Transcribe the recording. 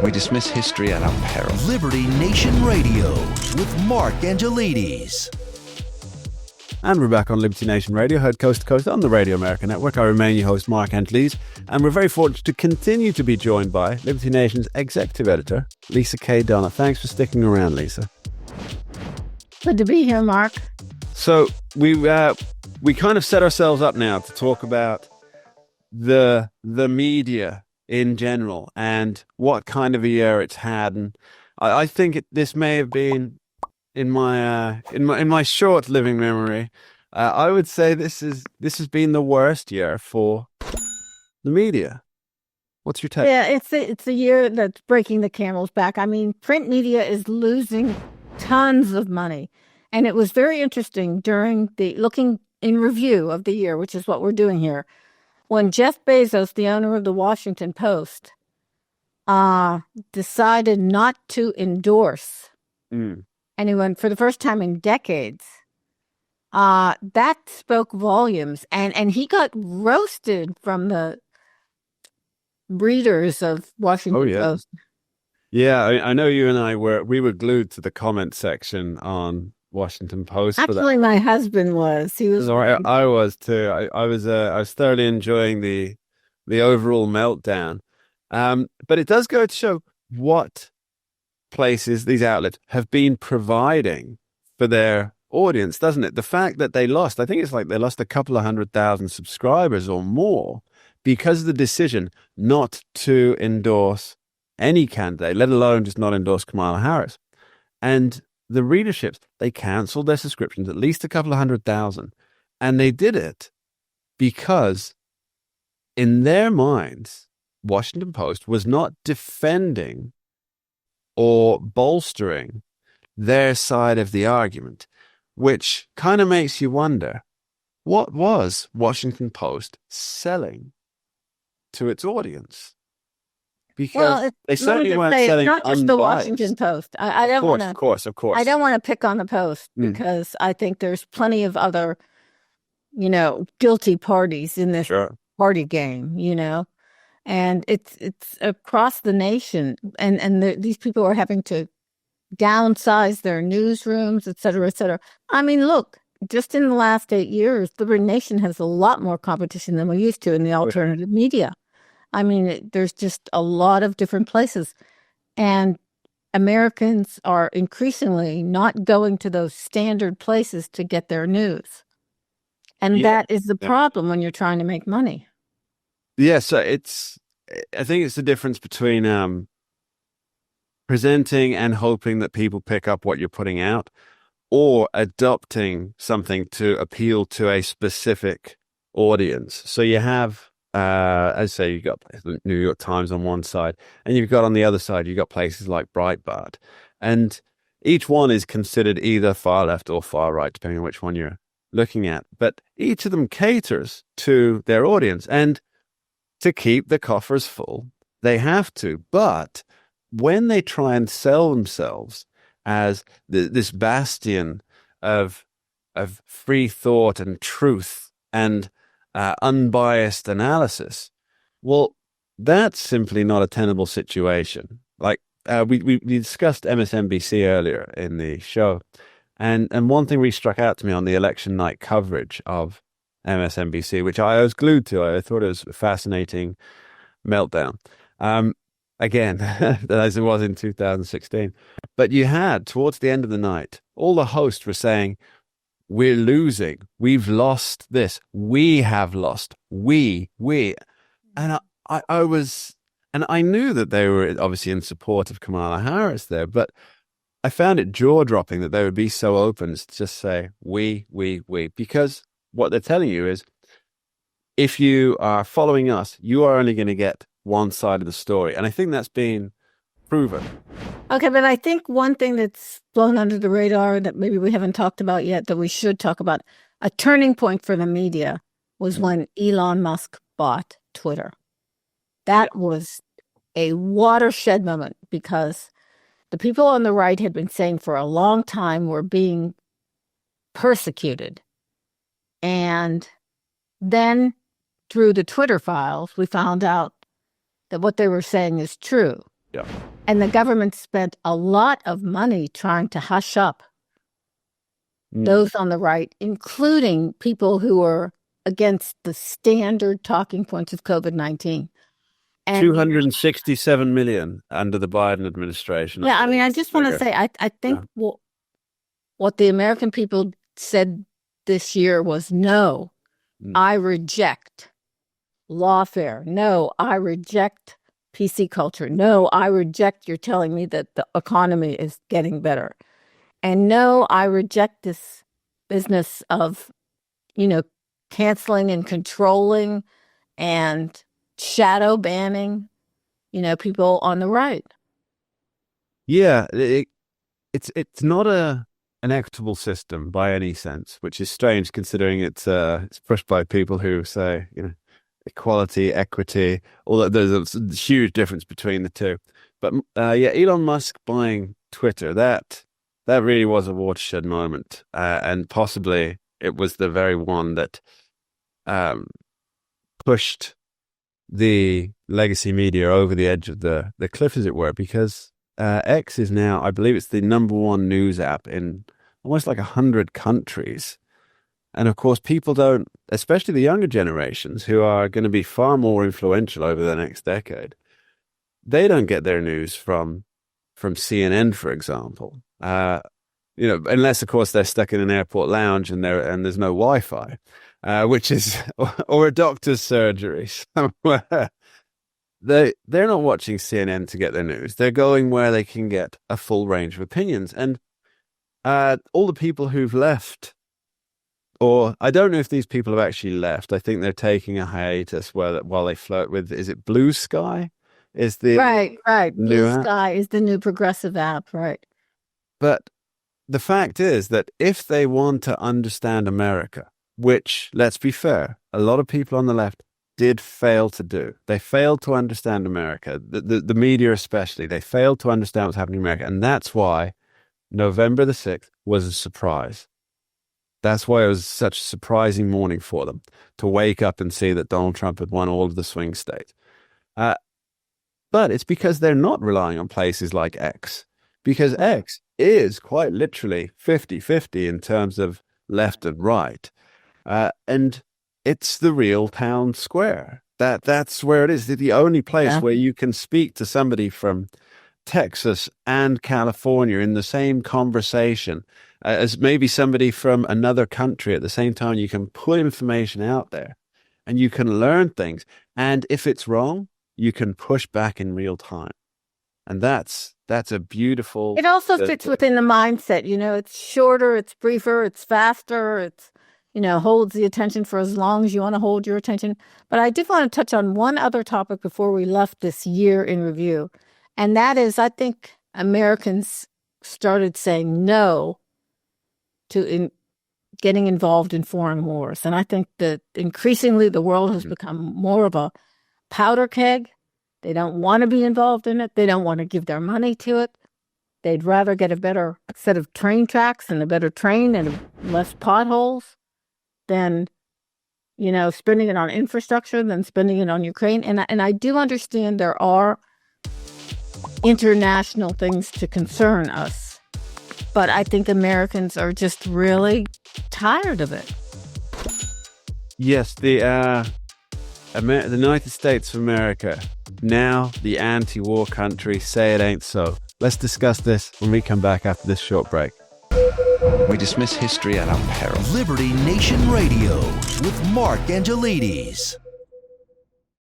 We dismiss history at our peril. Liberty Nation Radio with Mark Angelides. And we're back on Liberty Nation Radio, heard coast to coast on the Radio America Network. I remain your host, Mark Angelides, and we're very fortunate to continue to be joined by Liberty Nation's executive editor, Lisa K. Donna. Thanks for sticking around, Lisa. Good to be here, Mark. So we kind of set ourselves up now to talk about the media in general and what kind of a year it's had. And I think this may have been in my short living memory. I would say this has been the worst year for the media. What's your take? Yeah, it's a year that's breaking the camel's back. I mean, print media is losing tons of money. And it was very interesting during the looking in review of the year, which is what we're doing here, when Jeff Bezos, the owner of the Washington Post, decided not to endorse anyone for the first time in decades. That spoke volumes. And he got roasted from the readers of Washington Post. Yeah, I know you and I were glued to the comment section on Washington Post. Actually, my husband was. He was. I was too. I was thoroughly enjoying the overall meltdown. But it does go to show what places these outlets have been providing for their audience, doesn't it? The fact that they lost, I think it's like they lost a couple of 100,000 subscribers or more because of the decision not to endorse any candidate, let alone just not endorse Kamala Harris. And the readerships, they canceled their subscriptions, at least a couple of 100,000. And they did it because in their minds, Washington Post was not defending or bolstering their side of the argument, which kind of makes you wonder, what was Washington Post selling to its audience? Because they certainly weren't selling not just the Washington Post. I don't want to. Of course. I don't want to pick on the Post because I think there's plenty of other, guilty parties in this party game. And it's across the nation, and these people are having to downsize their newsrooms, et cetera, et cetera. I mean, look, just in the last 8 years, the nation has a lot more competition than we used to in the alternative media. I mean, there's just a lot of different places. And Americans are increasingly not going to those standard places to get their news. And that is the problem when you're trying to make money. Yeah, so I think it's the difference between presenting and hoping that people pick up what you're putting out, or adopting something to appeal to a specific audience. So you have, as I say, you've got the New York Times on one side, and you've got on the other side, you've got places like Breitbart. And each one is considered either far left or far right, depending on which one you're looking at. But each of them caters to their audience. And to keep the coffers full, they have to. But when they try and sell themselves as this bastion of free thought and truth and unbiased analysis, well, that's simply not a tenable situation. Like we discussed MSNBC earlier in the show, and one thing really struck out to me on the election night coverage of MSNBC, which I was glued to. I thought it was a fascinating meltdown. Again, as it was in 2016. But you had, towards the end of the night, all the hosts were saying, we're losing. We've lost this. We have lost. We. And I knew that they were obviously in support of Kamala Harris there, but I found it jaw-dropping that they would be so open as to just say, we, because what they're telling you is, if you are following us, you are only going to get one side of the story. And I think that's been proven. Okay, but I think one thing that's blown under the radar that maybe we haven't talked about yet, that we should talk about, a turning point for the media was when Elon Musk bought Twitter. That was a watershed moment, because the people on the right had been saying for a long time we're being persecuted. And then through the Twitter files, we found out that what they were saying is true. Yeah. And the government spent a lot of money trying to hush up those on the right, including people who were against the standard talking points of COVID-19. And 267 million under the Biden administration. yeah, I mean, I just want to say, I think what the American people said this year was, no, I reject lawfare. No, I reject PC culture. No, I reject you're telling me that the economy is getting better. And no, I reject this business of, canceling and controlling and shadow banning, people on the right. Yeah, it's not an equitable system by any sense, which is strange considering it's pushed by people who say, equality, equity, all that. There's a huge difference between the two. But Elon Musk buying Twitter, that really was a watershed moment, and possibly it was the very one that pushed the legacy media over the edge of the cliff, as it were, because X is now, I believe it's the #1 news app in almost like 100 countries. And of course, people don't, especially the younger generations who are going to be far more influential over the next decade, they don't get their news from CNN, for example. Unless, of course, they're stuck in an airport lounge and there's no Wi-Fi, which is, or a doctor's surgery somewhere. They're not watching CNN to get their news. They're going where they can get a full range of opinions. And all the people who've left, or I don't know if these people have actually left. I think they're taking a hiatus while they flirt with, is it Blue Sky? Is the right. Blue Sky is the new progressive app, right? But the fact is that if they want to understand America, which, let's be fair, a lot of people on the left did fail to do. They failed to understand America, the media especially. They failed to understand what's happening in America. And that's why November the 6th was a surprise. That's why it was such a surprising morning for them, to wake up and see that Donald Trump had won all of the swing states. But it's because they're not relying on places like X, because X is quite literally 50-50 in terms of left and right. And it's the real town square. That's where it is. It's the only place where you can speak to somebody from Texas and California in the same conversation as maybe somebody from another country at the same time. You can put information out there and you can learn things. And if it's wrong, you can push back in real time. And that's a beautiful... It also fits within the mindset. It's shorter, it's briefer, it's faster, it's, holds the attention for as long as you want to hold your attention. But I did want to touch on one other topic before we left this year in review. And that is, I think Americans started saying no to getting involved in foreign wars. And I think that increasingly the world has become more of a powder keg. They don't want to be involved in it. They don't want to give their money to it. They'd rather get a better set of train tracks and a better train and less potholes than, spending it on infrastructure, than spending it on Ukraine. And I do understand there are international things to concern us, but I think Americans are just really tired of it. Yes, the United States of America, now the anti-war country, say it ain't so. Let's discuss this when we come back after this short break. We dismiss history at our peril. Liberty Nation Radio with Mark Angelides.